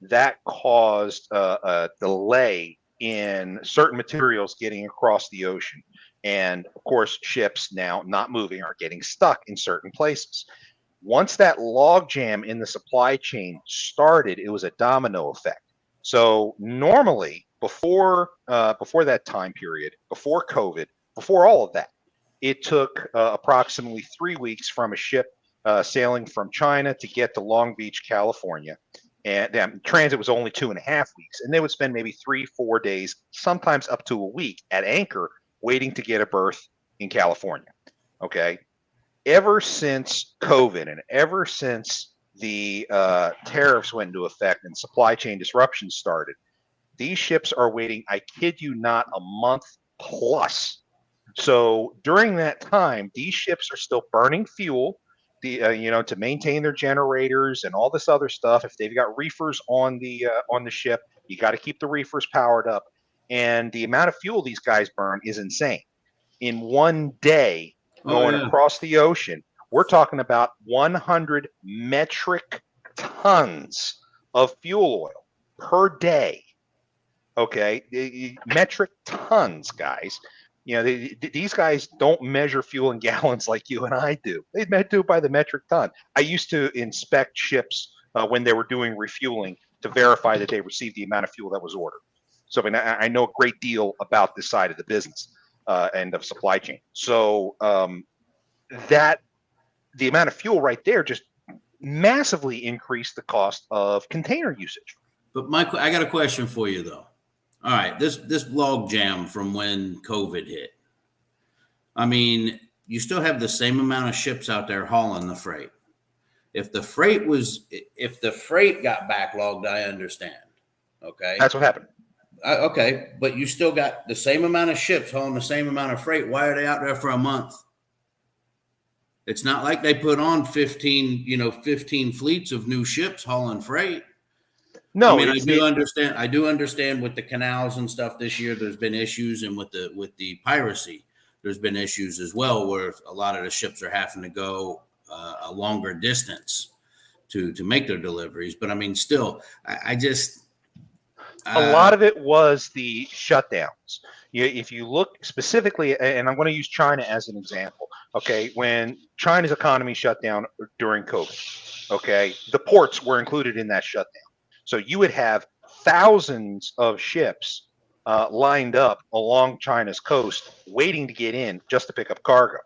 that caused a delay in certain materials getting across the ocean. And of course, ships now not moving are getting stuck in certain places. Once that logjam in the supply chain started, it was a domino effect. So normally, before that time period, before COVID, before all of that, it took approximately 3 weeks from a ship sailing from China to get to Long Beach, California. And transit was only 2.5 weeks. And they would spend maybe 3-4 days, sometimes up to a week at anchor, waiting to get a berth in California. Okay. Ever since COVID and ever since the tariffs went into effect and supply chain disruptions started, these ships are waiting, I kid you not, a month plus. So during that time, these ships are still burning fuel, to maintain their generators and all this other stuff. If they've got reefers on the ship, you got to keep the reefers powered up. And the amount of fuel these guys burn is insane. In one day going across the ocean, we're talking about 100 metric tons of fuel oil per day. Okay, metric tons, guys. These guys don't measure fuel in gallons like you and I do. They do it by the metric ton. I used to inspect ships when they were doing refueling to verify that they received the amount of fuel that was ordered. So I mean, I know a great deal about this side of the business and of supply chain. So that the amount of fuel right there just massively increased the cost of container usage. But Michael, I got a question for you though. All right, this log jam from when COVID hit. I mean, you still have the same amount of ships out there hauling the freight. If the freight got backlogged, I understand. Okay, that's what happened. Okay, but you still got the same amount of ships hauling the same amount of freight. Why are they out there for a month? It's not like they put on 15 fleets of new ships hauling freight. No, I mean, I do understand with the canals and stuff this year, there's been issues, and with the piracy, there's been issues as well, where a lot of the ships are having to go a longer distance to make their deliveries. But I mean, still, I just a lot of it was the shutdowns. If you look specifically, and I'm going to use China as an example. Okay, when China's economy shut down during COVID, okay, the ports were included in that shutdown. So you would have thousands of ships lined up along China's coast waiting to get in just to pick up cargo.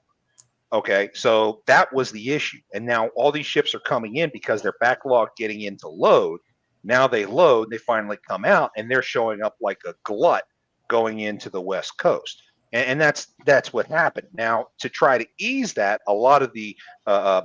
Okay, so that was the issue. And now all these ships are coming in because they're backlogged getting in to load. Now they load, they finally come out, and they're showing up like a glut going into the West Coast. And that's what happened. Now, to try to ease that, a lot of the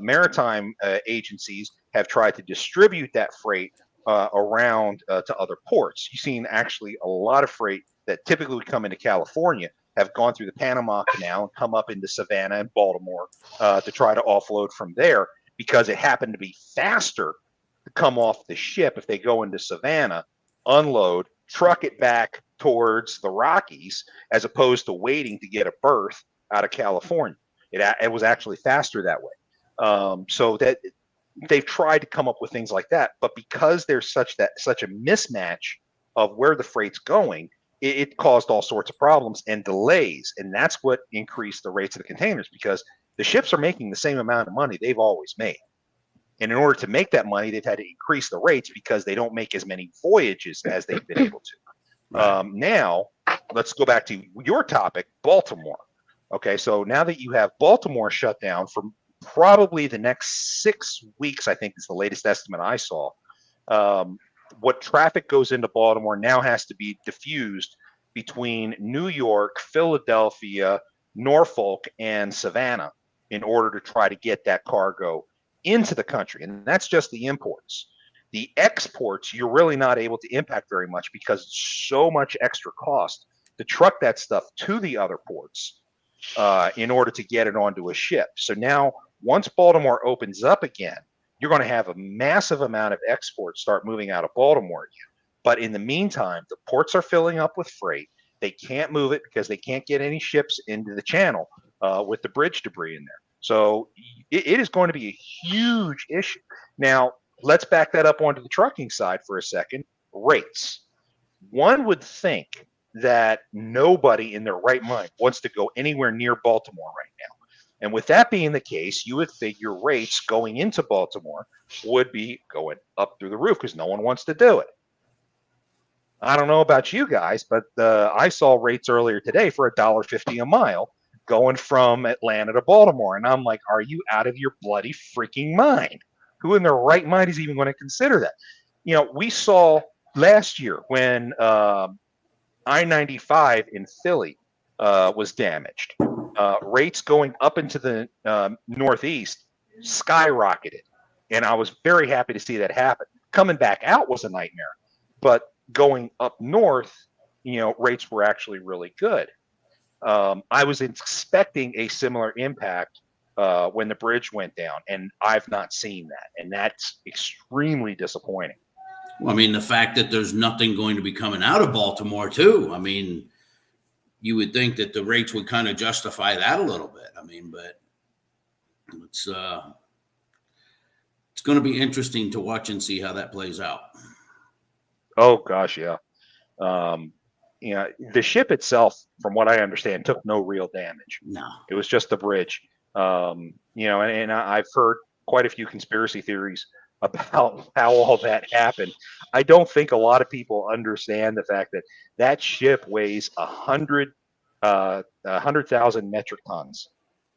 maritime agencies have tried to distribute that freight around to other ports. You've seen actually a lot of freight that typically would come into California have gone through the Panama Canal and come up into Savannah and Baltimore to try to offload from there, because it happened to be faster to come off the ship if they go into Savannah, unload, truck it back towards the Rockies, as opposed to waiting to get a berth out of California. It was actually faster that way. So that they've tried to come up with things like that, but because there's such a mismatch of where the freight's going, it caused all sorts of problems and delays, and that's what increased the rates of the containers, because The ships are making the same amount of money they've always made. And in order to make that money, they've had to increase the rates because they don't make as many voyages as they've been able to. Right. Now, let's go back to your topic, Baltimore. Okay, so now that you have Baltimore shut down for probably the next 6 weeks, I think is the latest estimate I saw. What traffic goes into Baltimore now has to be diffused between New York, Philadelphia, Norfolk, and Savannah in order to try to get that cargo into the country. And that's just the imports. The exports, you're really not able to impact very much because it's so much extra cost to truck that stuff to the other ports in order to get it onto a ship. So now, once Baltimore opens up again, you're going to have a massive amount of exports start moving out of Baltimore again. But in the meantime, the ports are filling up with freight. They can't move it because they can't get any ships into the channel with the bridge debris in there. So it is going to be a huge issue. Now, let's back that up onto the trucking side for a second. Rates. One would think that nobody in their right mind wants to go anywhere near Baltimore right now. And with that being the case, you would figure rates going into Baltimore would be going up through the roof because no one wants to do it. I don't know about you guys, but I saw rates earlier today for $1.50 a mile going from Atlanta to Baltimore. And I'm like, are you out of your bloody freaking mind? Who in their right mind is even going to consider that? You know, we saw last year when I-95 in Philly was damaged. Rates going up into the Northeast skyrocketed. And I was very happy to see that happen. Coming back out was a nightmare. But going up north, you know, rates were actually really good. I was expecting a similar impact when the bridge went down, and I've not seen that. And that's extremely disappointing. Well, I mean, the fact that there's nothing going to be coming out of Baltimore, too. I mean, you would think that the rates would kind of justify that a little bit. I mean, but it's going to be interesting to watch and see how that plays out. Oh gosh, yeah. You know, the ship itself, from what I understand, took no real damage. No, it was just the bridge. You know, and I've heard quite a few conspiracy theories about how all that happened. I don't think a lot of people understand the fact that that ship weighs 100,000 metric tons,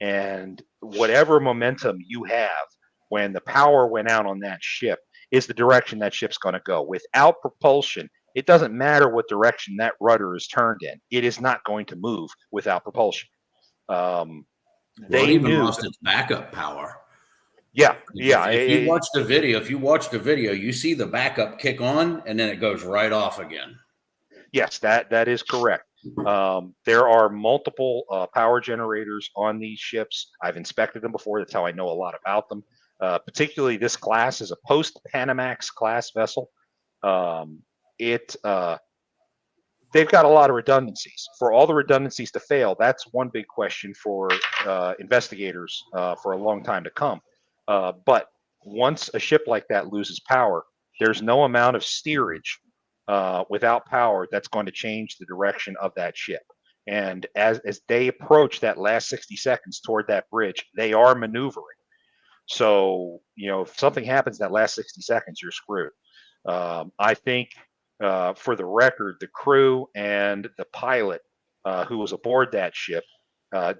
and whatever momentum you have when the power went out on that ship is the direction that ship's going to go. Without propulsion, it doesn't matter what direction that rudder is turned in. It is not going to move without propulsion. They even lost its backup power. Yeah. If you watch the video, you see the backup kick on and then it goes right off again. Yes, that is correct. There are multiple power generators on these ships. I've inspected them before. That's how I know a lot about them. Particularly this class is a post-Panamax class vessel. They've got a lot of redundancies. For all the redundancies to fail, that's one big question for investigators for a long time to come. But once a ship like that loses power, there's no amount of steerage without power that's going to change the direction of that ship. And as they approach that last 60 seconds toward that bridge, they are maneuvering. So, you know, if something happens in that last 60 seconds, you're screwed. I think, for the record, the crew and the pilot who was aboard that ship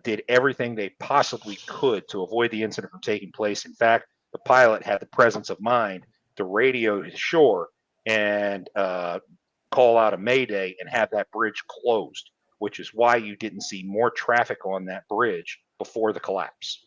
did everything they possibly could to avoid the incident from taking place. In fact, the pilot had the presence of mind to radio to shore and call out a mayday and have that bridge closed, which is why you didn't see more traffic on that bridge before the collapse.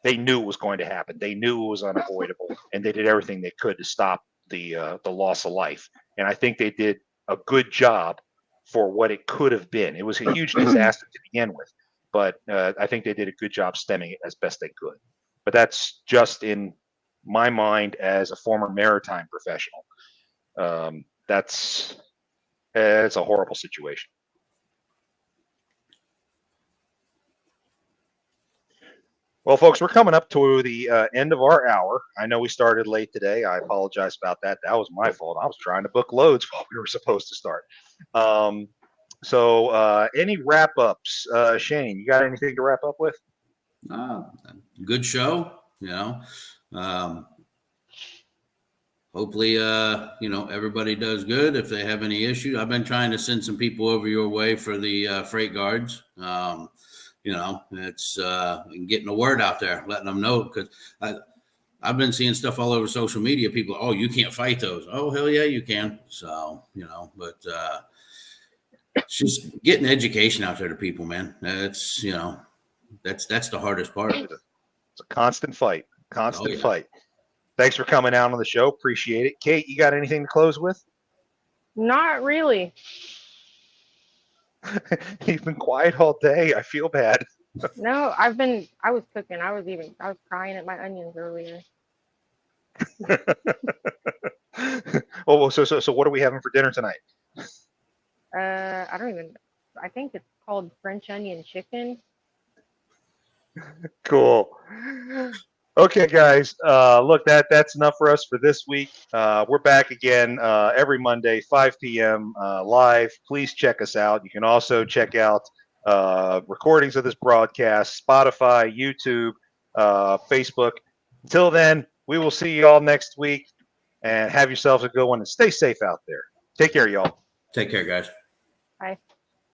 They knew it was going to happen. They knew it was unavoidable, and they did everything they could to stop the loss of life. And I think they did a good job for what it could have been. It was a huge disaster to begin with, but I think they did a good job stemming it as best they could. But that's just in my mind as a former maritime professional. It's a horrible situation. Well, folks, we're coming up to the end of our hour. I know we started late today. I apologize about that. That was my fault. I was trying to book loads while we were supposed to start. So any wrap-ups? Shane, you got anything to wrap up with? Good show, hopefully, everybody does good. If they have any issues, I've been trying to send some people over your way for the freight guards. It's getting the word out there, letting them know, because I've been seeing stuff all over social media. People, oh, you can't fight those. Oh, hell yeah, you can. So, but it's just getting education out there to people, man. That's the hardest part. It's a constant fight. Oh, yeah. Fight. Thanks for coming out on the show. Appreciate it. Kate, you got anything to close with? Not really. You've been quiet all day. I feel bad. No, I was cooking. I was crying at my onions earlier. Oh, so what are we having for dinner tonight? I think it's called French onion chicken. Cool. Okay, guys. Look, that's enough for us for this week. We're back again every Monday, 5 p.m. Live. Please check us out. You can also check out recordings of this broadcast, Spotify, YouTube, Facebook. Until then, we will see you all next week, and have yourselves a good one, and stay safe out there. Take care, y'all. Take care, guys. Bye.